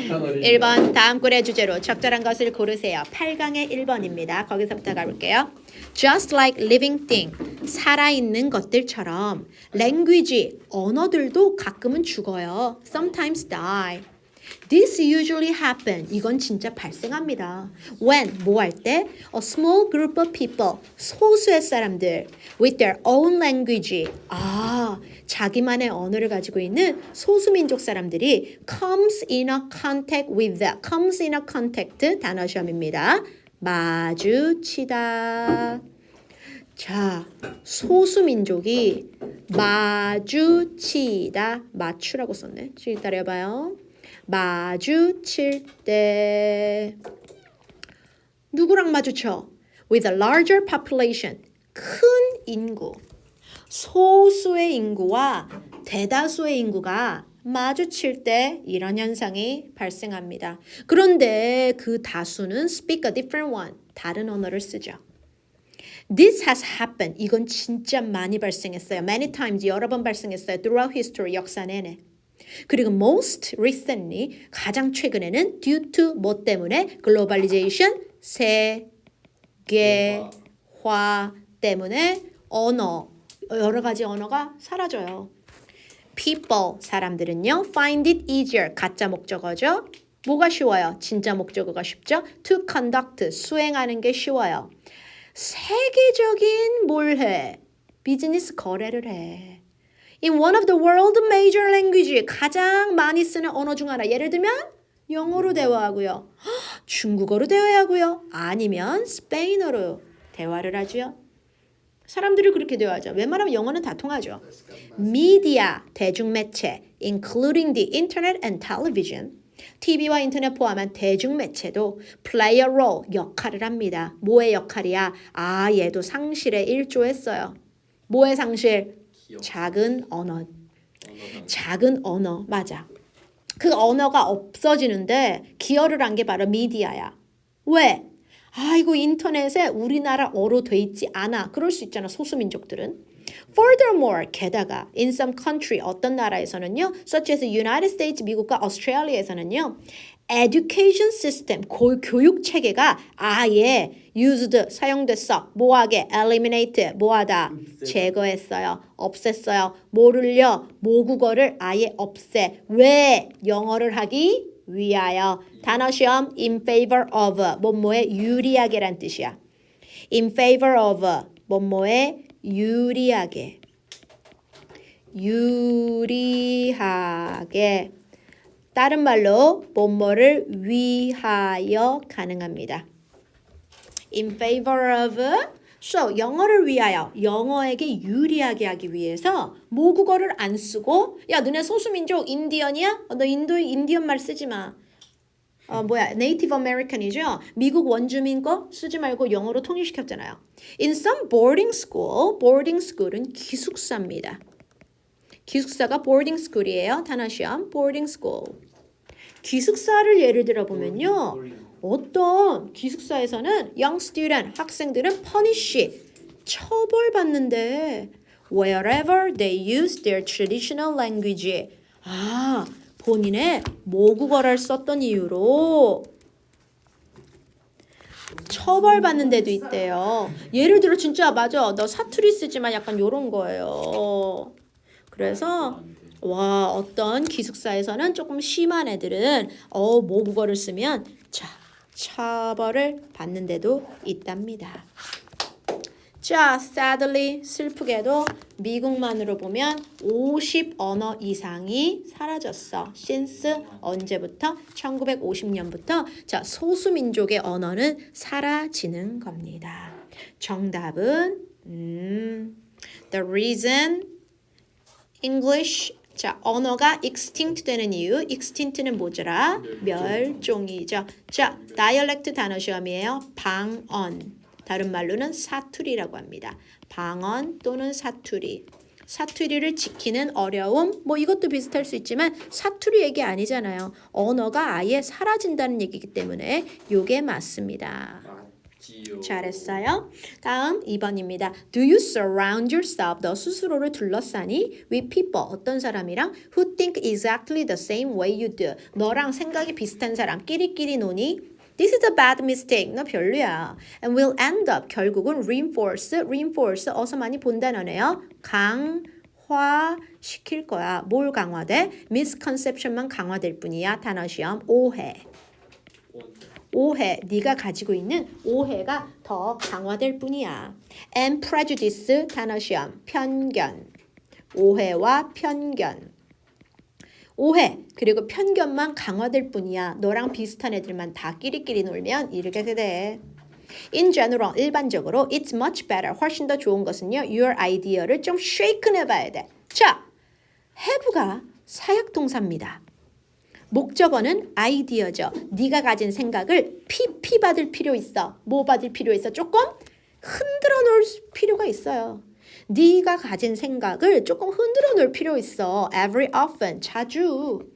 1번 다음 꿀의 주제로 적절한 것을 고르세요. 8강의 1번입니다. 거기서부터 가볼게요. Just like living thing, 살아있는 것들처럼 language, 언어들도 가끔은 죽어요. Sometimes die. This usually happen. 이건 진짜 발생합니다. When, 뭐 할 때? A small group of people, 소수의 사람들 with their own language. 자기만의 언어를 가지고 있는 소수민족 사람들이 comes in a contact with that. comes in a contact 단어 시험입니다. 마주치다. 자, 소수민족이 마주치다. 맞추라고 썼네. 지금 따라해봐요. 마주칠 때 누구랑 마주쳐? With a larger population. 큰 인구. 소수의 인구와 대다수의 인구가 마주칠 때 이런 현상이 발생합니다. 그런데 그 다수는 speak a different one. 다른 언어를 쓰죠. This has happened. 이건 진짜 많이 발생했어요. Many times, 여러 번 발생했어요. Throughout history, 역사 내내. 그리고 most recently, 가장 최근에는 due to 뭐 때문에? globalization, 세계화 때문에 언어, 여러 가지 언어가 사라져요. People, 사람들은요, find it easier, 가짜 목적어죠. 뭐가 쉬워요? 진짜 목적어가 쉽죠? To conduct, 수행하는 게 쉬워요. 세계적인 뭘 해? 비즈니스 거래를 해. In one of the world major language, 가장 많이 쓰는 언어 중 하나. 예를 들면 영어로 대화하고요. 중국어로 대화하고요. 아니면 스페인어로 대화를 하죠. 사람들이 그렇게 대화하죠. 웬만하면 영어는 다 통하죠. Media, 대중매체, including the internet and television. TV와 인터넷 포함한 대중매체도 play a role, 역할을 합니다. 뭐의 역할이야? 얘도 상실에 일조했어요. 뭐의 상실? 작은 언어. 작은 언어, 맞아. 그 언어가 없어지는데 기여를 한 게 바로 미디어야. 왜? 이거 인터넷에 우리나라어로 돼 있지 않아. 그럴 수 있잖아, 소수민족들은. Furthermore, 게다가 in some country, 어떤 나라에서는요, such as United States, 미국과 오스트레일리아에서는요, education system, 교육 체계가 아예 used, 사용됐어. 뭐하게? eliminate, 뭐하다? 제거했어요. 없앴어요. 뭐를요? 모국어를 아예 없애. 왜? 영어를 하기 위하여. 단어 시험 in favor of, 뭐뭐에 유리하게란 뜻이야. in favor of, 뭐뭐에 유리하게. 유리하게. 다른 말로 뭐뭐를 위하여 가능합니다. In favor of, so 영어를 위하여, 영어에게 유리하게 하기 위해서 모국어를 안 쓰고, 야 너네 소수민족 인디언이야? 너 인디언 말 쓰지 마. 네이티브 아메리칸이죠. 미국 원주민 거 쓰지 말고 영어로 통일시켰잖아요. In some boarding school은 기숙사입니다. 기숙사가 boarding school이에요. 단어 시험 boarding school. 기숙사를 예를 들어 보면요. 어떤 기숙사에서는 young student, 학생들은 punish, 처벌받는데 wherever they use their traditional language. 본인의 모국어를 썼던 이유로 처벌받는 데도 있대요. 예를 들어 진짜 맞아. 너 사투리 쓰지만 약간 요런 거예요. 그래서 어떤 기숙사에서는 조금 심한 애들은 모국어를 쓰면 처벌을 받는 데도 있답니다. 자, sadly, 슬프게도 미국만으로 보면 50 언어 이상이 사라졌어. since 언제부터? 1950년부터. 자, 소수민족의 언어는 사라지는 겁니다. 정답은 the reason English. 자, 언어가 extinct 되는 이유. extinct는 뭐더라? 멸종이죠. 자, dialect 단어 시험이에요. 방언. 다른 말로는 사투리라고 합니다. 방언 또는 사투리. 사투리를 지키는 어려움, 이것도 비슷할 수 있지만 사투리 얘기 아니잖아요. 언어가 아예 사라진다는 얘기이기 때문에 이게 맞습니다. 지요. 잘했어요. 다음 2번입니다. Do you surround yourself? 너 스스로를 둘러싸니? With people, 어떤 사람이랑? Who think exactly the same way you do? 너랑 생각이 비슷한 사람, 끼리끼리 노니? This is a bad mistake. 너 별로야. And will end up, 결국은 reinforce, 어서 많이 본 단어네요. 강화시킬 거야. 뭘 강화돼? misconception만 강화될 뿐이야. 단어 시험, 오해. 오해, 네가 가지고 있는 오해가 더 강화될 뿐이야. And prejudice, 단어 시험, 편견. 오해와 편견. 오해, 그리고 편견만 강화될 뿐이야. 너랑 비슷한 애들만 다 끼리끼리 놀면 이렇게 돼. In general, 일반적으로 it's much better, 훨씬 더 좋은 것은요. Your idea를 좀 shaken 해봐야 돼. 자, have가 사역동사입니다. 목적어는 아이디어죠. 네가 가진 생각을 PP 받을 필요 있어. 뭐 받을 필요 있어? 조금 흔들어 놓을 필요가 있어요. 네가 가진 생각을 조금 흔들어 놓을 필요 있어. Every often, 자주.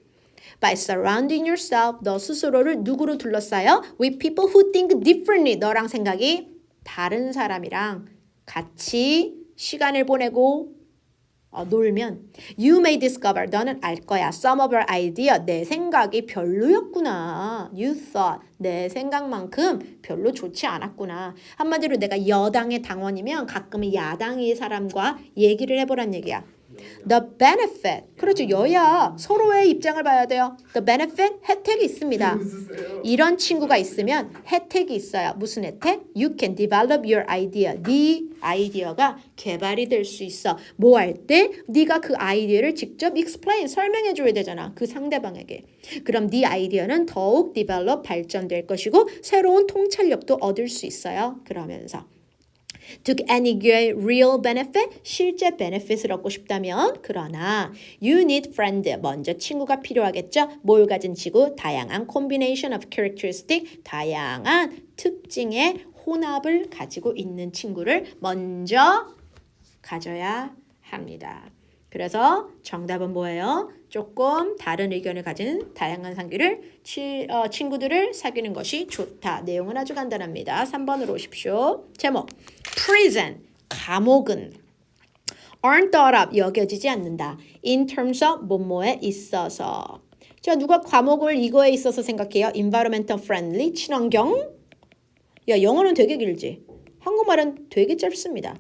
By surrounding yourself, 너 스스로를 누구로 둘러싸여? With people who think differently. 너랑 생각이 다른 사람이랑 같이 시간을 보내고 놀면 you may discover, 너는 알 거야. Some of your idea, 내 생각이 별로였구나. You thought, 내 생각만큼 별로 좋지 않았구나. 한마디로 내가 여당의 당원이면 가끔은 야당의 사람과 얘기를 해보란 얘기야. The benefit, 그렇죠. 여야 서로의 입장을 봐야 돼요. The benefit, 혜택이 있습니다. 이런 친구가 있으면 혜택이 있어요. 무슨 혜택? You can develop your idea. 네 아이디어가 개발이 될 수 있어. 뭐 할 때? 네가 그 아이디어를 직접 explain, 설명해 줘야 되잖아. 그 상대방에게. 그럼 네 아이디어는 더욱 develop, 발전될 것이고 새로운 통찰력도 얻을 수 있어요. 그러면서 To any real benefit, 실제 benefit을 얻고 싶다면 그러나 you need friend, 먼저 친구가 필요하겠죠. 뭘 가진 친구? 다양한 combination of characteristic, 다양한 특징의 혼합을 가지고 있는 친구를 먼저 가져야 합니다. 그래서 정답은 뭐예요? 조금 다른 의견을 가진 다양한 친구들을 사귀는 것이 좋다. 내용은 아주 간단합니다. 3번으로 오십시오. 제목 Prison, 감옥은 aren't thought of, 여겨지지 않는다. In terms of, 뭐뭐에 있어서. 자, 누가 감옥을 이거에 있어서 생각해요? Environmental friendly, 친환경. 야, 영어는 되게 길지. 한국말은 되게 짧습니다.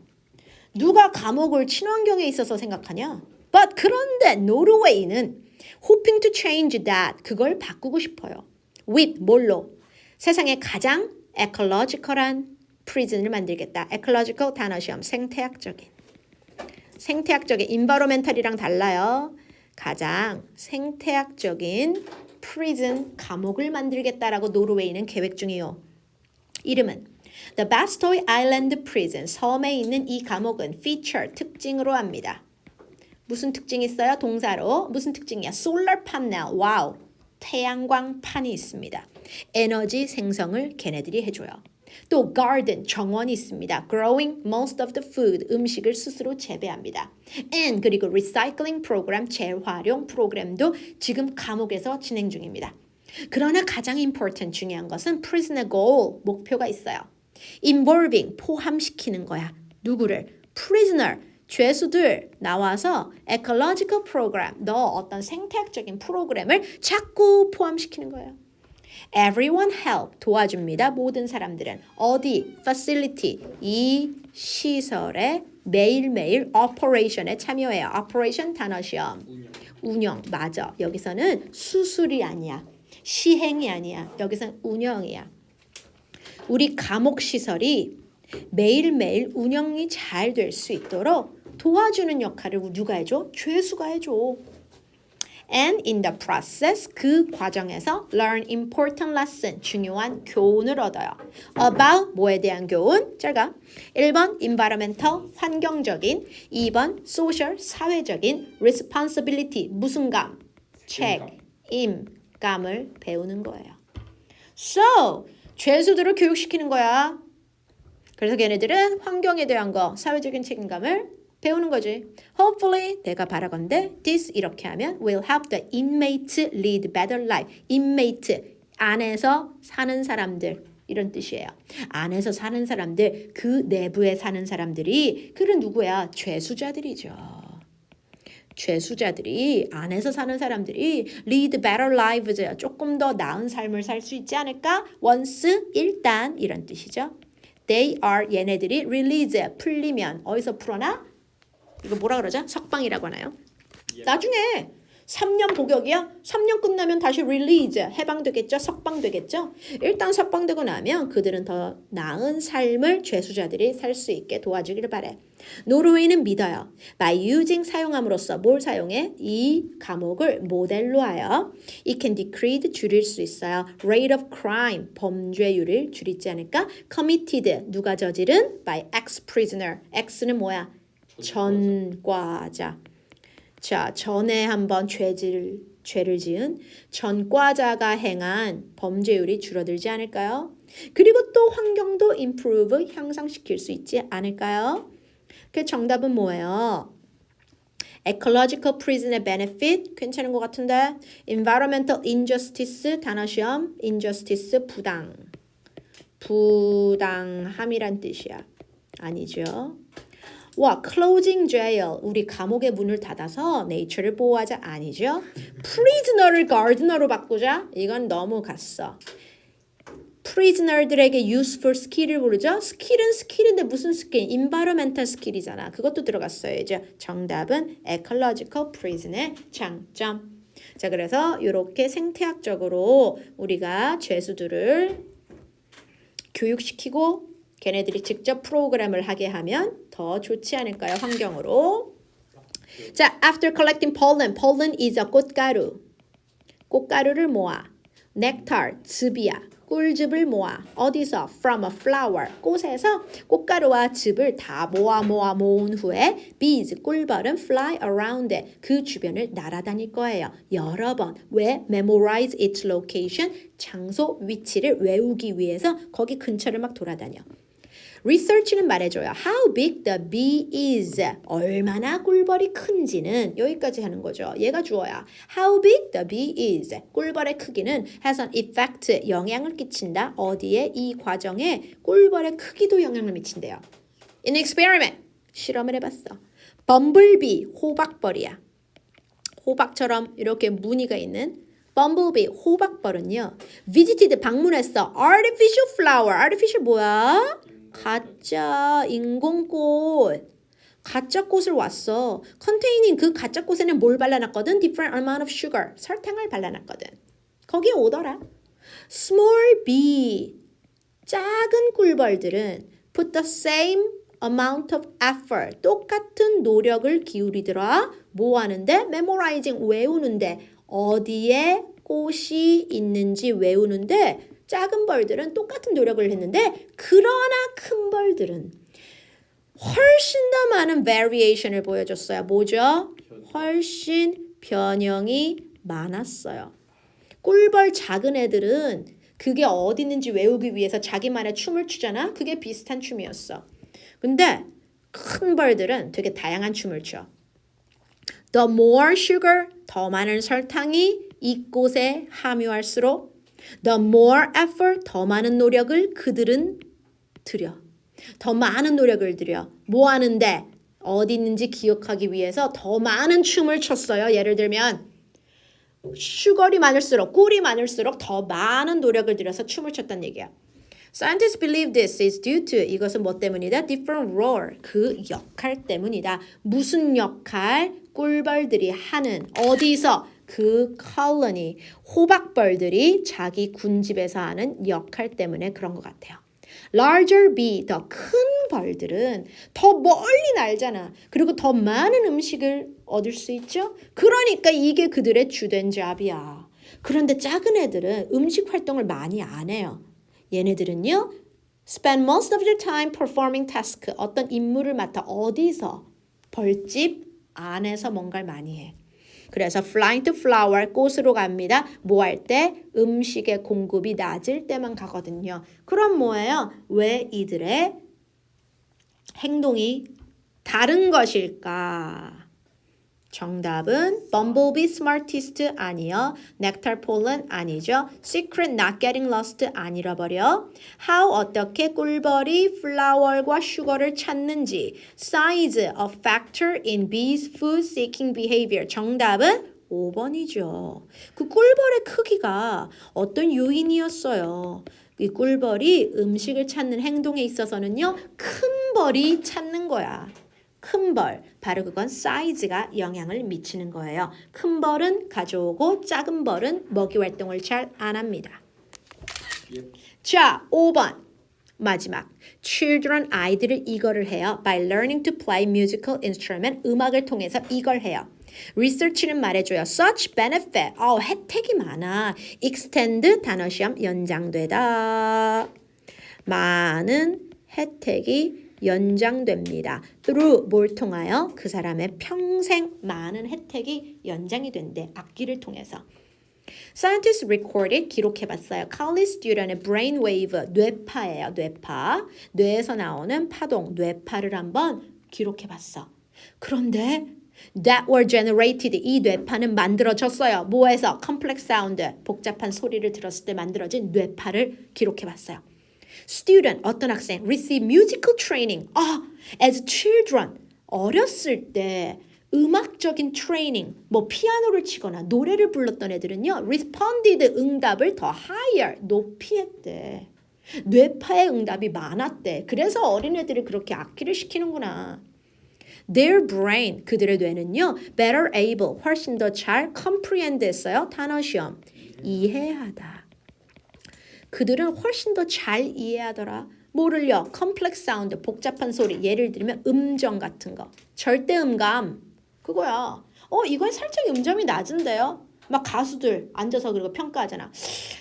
누가 감옥을 친환경에 있어서 생각하냐? But 그런데 노르웨이는 hoping to change that, 그걸 바꾸고 싶어요. With 뭘로? 세상에 가장 ecological한 prison을 만들겠다. ecological 단어 시험, 생태학적인 environmental이랑 달라요. 가장 생태학적인 prison, 감옥을 만들겠다라고 노르웨이는 계획 중이요. 이름은 The Bastoy Island Prison, 섬에 있는 이 감옥은 feature, 특징으로 합니다. 무슨 특징이 있어요? 동사로. 무슨 특징이야? Solar panel, 와우, 태양광판이 있습니다. 에너지 생성을 걔네들이 해줘요. 또 garden, 정원이 있습니다. Growing most of the food, 음식을 스스로 재배합니다. And 그리고 recycling program, 재활용 프로그램도 지금 감옥에서 진행 중입니다. 그러나 가장 important, 중요한 것은 prisoner goal, 목표가 있어요. Involving, 포함시키는 거야. 누구를? Prisoner, 죄수들 나와서 ecological program, 너 어떤 생태학적인 프로그램을 자꾸 포함시키는 거예요. Everyone help, 도와줍니다. 모든 사람들은. 어디? Facility, 이 시설의 매일매일 operation에 참여해요. Operation 단어 시험. 운영, 맞아. 여기서는 수술이 아니야. 시행이 아니야. 여기서는 운영이야. 우리 감옥 시설이 매일매일 운영이 잘 될 수 있도록 도와주는 역할을 누가 해줘? 죄수가 해줘. And in the process, 그 과정에서 learn important lesson, 중요한 교훈을 얻어요. About, 뭐에 대한 교훈? 짤가 1번 environmental, 환경적인. 2번 social, 사회적인. responsibility, 무슨 감? 책임감을 배우는 거예요. So, 죄수들을 교육시키는 거야. 그래서 걔네들은 환경에 대한 거, 사회적인 책임감을 배우는 거지. Hopefully, 내가 바라건대 this 이렇게 하면 will help the inmate lead better life. inmate, 안에서 사는 사람들. 이런 뜻이에요. 안에서 사는 사람들, 그 내부에 사는 사람들이 그는 누구야? 죄수자들이죠. 죄수자들이 안에서 사는 사람들이 lead better lives, 조금 더 나은 삶을 살 수 있지 않을까? once, 일단 이런 뜻이죠. They are, 얘네들이 release, 풀리면 어디서 풀어나? 이거 뭐라 그러죠? 석방이라고 하나요? 나중에 3년 복역이야? 3년 끝나면 다시 release, 해방되겠죠? 석방되겠죠? 일단 석방되고 나면 그들은 더 나은 삶을 죄수자들이 살 수 있게 도와주기를 바래. 노르웨이는 믿어요. by using, 사용함으로써 뭘 사용해? 이 과목을 모델로 하여 it can decrease, 줄일 수 있어요. rate of crime, 범죄율을 줄이지 않을까? committed, 누가 저지른? by ex-prisoner. x는 뭐야? 전과자. 자, 전에 한번 죄를 지은 전과자가 행한 범죄율이 줄어들지 않을까요? 그리고 또 환경도 improve, 향상시킬 수 있지 않을까요? 그 정답은 뭐예요? ecological prison의 benefit 괜찮은 것 같은데 environmental injustice 단어 시험 injustice 부당함이란 뜻이야. 아니죠. 와, closing jail. 우리 감옥의 문을 닫아서 nature를 보호하자. 아니죠. prisoner를 gardener로 바꾸자. 이건 너무 갔어. prisoner들에게 useful skill을 부르죠. skill은 skill인데 무슨 스킬? environmental skill이잖아. 그것도 들어갔어요. 이제 정답은 ecological prison의 장점. 자, 그래서 이렇게 생태학적으로 우리가 죄수들을 교육시키고 걔네들이 직접 프로그램을 하게 하면 더 좋지 않을까요? 환경으로. 자, after collecting pollen, pollen is a 꽃가루. 꽃가루를 모아. nectar, 즙이야. 꿀즙을 모아. 어디서? from a flower. 꽃에서 꽃가루와 즙을 다 모은 후에 bees, 꿀벌은 fly around it. 그 주변을 날아다닐 거예요. 여러 번. 왜? memorize its location. 장소, 위치를 외우기 위해서 거기 근처를 막 돌아다녀. research는 말해줘요. How big the bee is. 얼마나 꿀벌이 큰지는 여기까지 하는 거죠. 얘가 주어야. How big the bee is. 꿀벌의 크기는 has an effect. 영향을 끼친다. 어디에? 이 과정에 꿀벌의 크기도 영향을 미친대요. In experiment. 실험을 해봤어. bumblebee. 호박벌이야. 호박처럼 이렇게 무늬가 있는 bumblebee, 호박벌은요. visited, 방문했어. artificial flower. artificial 뭐야? 가짜 인공꽃. 가짜 꽃을 왔어. containing 그 가짜 꽃에는 뭘 발라놨거든? different amount of sugar. 설탕을 발라놨거든. 거기에 오더라. small bee. 작은 꿀벌들은 put the same amount of effort. 똑같은 노력을 기울이더라. 뭐 하는데? memorizing, 외우는데. 어디에 꽃이 있는지 외우는데 작은 벌들은 똑같은 노력을 했는데 그러나 큰 벌들은 훨씬 더 많은 variation을 보여줬어요. 뭐죠? 훨씬 변형이 많았어요. 꿀벌 작은 애들은 그게 어디 있는지 외우기 위해서 자기만의 춤을 추잖아. 그게 비슷한 춤이었어. 근데 큰 벌들은 되게 다양한 춤을 춰. The more sugar, 더 많은 설탕이 이 꽃에 함유할수록 the more effort, 더 많은 노력을 그들은 들여. 더 많은 노력을 들여. 뭐 하는데? 어디 있는지 기억하기 위해서 더 많은 춤을 췄어요. 예를 들면 슈거리 많을수록, 꿀이 많을수록 더 많은 노력을 들여서 춤을 췄다는 얘기야. Scientists believe this is due to, 이것은 뭐 때문이다? different role, 그 역할 때문이다. 무슨 역할? 꿀벌들이 하는, 어디서? 그 colony, 호박벌들이 자기 군집에서 하는 역할 때문에 그런 것 같아요. Larger bee, 더 큰 벌들은 더 멀리 날잖아. 그리고 더 많은 음식을 얻을 수 있죠. 그러니까 이게 그들의 주된 잡이야. 그런데 작은 애들은 음식 활동을 많이 안 해요. 얘네들은요, spend most of their time performing task. 어떤 임무를 맡아 어디서? 벌집 안에서 뭔가를 많이 해. 그래서 flying to flower, 꽃으로 갑니다. 뭐 할 때? 음식의 공급이 낮을 때만 가거든요. 그럼 뭐예요? 왜 이들의 행동이 다른 것일까? 정답은 Bumblebee Smartest 아니요. Nectar Pollen 아니죠. Secret Not Getting Lost 안 잃어버려. How 어떻게 꿀벌이 flower과 sugar를 찾는지. Size a factor in bees' food-seeking behavior. 정답은 5번이죠. 그 꿀벌의 크기가 어떤 요인이었어요. 이 꿀벌이 음식을 찾는 행동에 있어서는요. 큰 벌이 찾는 거야. 큰 벌, 바로 그건 사이즈가 영향을 미치는 거예요. 큰 벌은 가져오고 작은 벌은 먹이 활동을 잘 안 합니다. 자, 5번 마지막. Children, 아이들을 이거를 해요. By learning to play musical instrument, 음악을 통해서 이걸 해요. Research는 말해줘요. Such benefit, 혜택이 많아. Extend, 단어 시험 연장되다. 많은 혜택이 연장됩니다. through 뭘 통하여? 그 사람의 평생 많은 혜택이 연장이 된대. 악기를 통해서. Scientists recorded, 기록해봤어요. College student의 brainwave, 뇌파예요. 뇌파. 뇌에서 나오는 파동, 뇌파를 한번 기록해봤어. 그런데 that were generated, 이 뇌파는 만들어졌어요. 뭐에서? complex sound, 복잡한 소리를 들었을 때 만들어진 뇌파를 기록해봤어요. Student, 어떤 학생, receive musical training. As children, 어렸을 때 음악적인 트레이닝, 뭐 피아노를 치거나 노래를 불렀던 애들은요, responded, 응답을 더 higher, 높이 했대. 뇌파의 응답이 많았대. 그래서 어린애들이 그렇게 악기를 시키는구나. Their brain, 그들의 뇌는요, better able, 훨씬 더 잘 comprehend 했어요. 단어 시험. 이해하다. 그들은 훨씬 더 잘 이해하더라. 뭐를요? complex sound, 복잡한 소리. 예를 들면 음정 같은 거. 절대음감. 그거야. 이건 살짝 음점이 낮은데요? 막 가수들 앉아서 그리고 평가하잖아.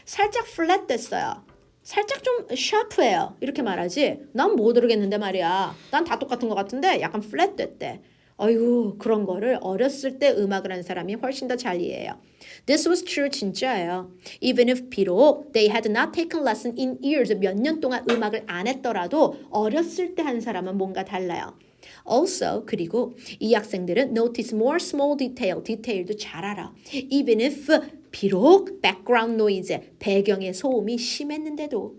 살짝 플랫 됐어요. 살짝 좀 샤프해요. 이렇게 말하지. 난 못 모르겠는데 말이야. 난 다 똑같은 것 같은데 약간 플랫 됐대. 어휴, 그런 거를 어렸을 때 음악을 하는 사람이 훨씬 더 잘 이해해요. This was true, 진짜예요. Even if 비록 they had not taken lesson in years, 몇 년 동안 음악을 안 했더라도 어렸을 때 한 사람은 뭔가 달라요. Also, 그리고 이 학생들은 notice more small detail, 디테일도 잘 알아. Even if, 비록 background noise, 배경의 소음이 심했는데도.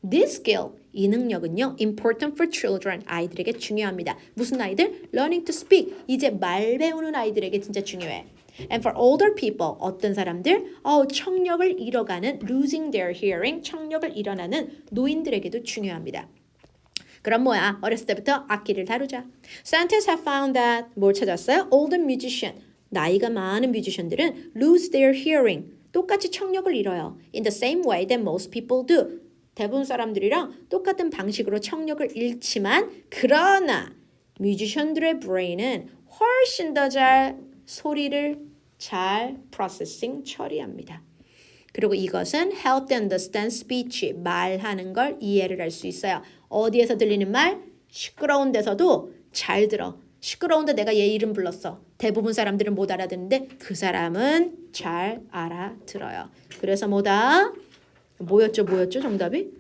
This skill, 이 능력은요, important for children, 아이들에게 중요합니다. 무슨 아이들? Learning to speak, 이제 말 배우는 아이들에게 진짜 중요해. And for older people, 어떤 사람들? 청력을 잃어가는, losing their hearing, 청력을 잃어가는 노인들에게도 중요합니다. 그럼 뭐야? 어렸을 때부터 악기를 다루자. Scientists have found that, 뭘 찾았어요? Older musician, 나이가 많은 뮤지션들은 lose their hearing, 똑같이 청력을 잃어요. In the same way that most people do. 대부분 사람들이랑 똑같은 방식으로 청력을 잃지만 그러나 뮤지션들의 브레인은 훨씬 더 잘 소리를 잘 프로세싱 처리합니다. 그리고 이것은 help them understand speech, 말하는 걸 이해를 할 수 있어요. 어디에서 들리는 말? 시끄러운 데서도 잘 들어. 시끄러운데 내가 얘 이름 불렀어. 대부분 사람들은 못 알아듣는데 그 사람은 잘 알아들어요. 그래서 뭐다? 뭐였죠 정답이?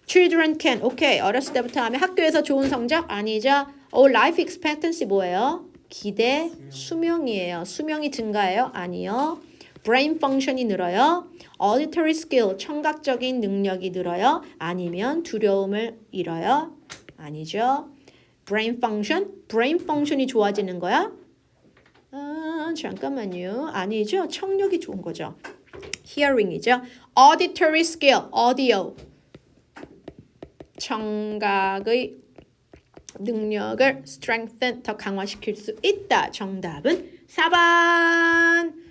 Children can. 오케이. 어렸을 때부터 하면 학교에서 좋은 성적? 아니죠. Life expectancy 뭐예요? 기대 수명이에요. 수명이 증가해요? 아니요. Brain function이 늘어요. Auditory skill, 청각적인 능력이 늘어요. 아니면 두려움을 잃어요. 아니죠. Brain function이 좋아지는 거야? 잠깐만요. 아니죠. 청력이 좋은 거죠. Hearing이죠. Auditory skill, audio. 청각의 능력을 strengthen, 더 강화시킬 수 있다. 정답은 4번.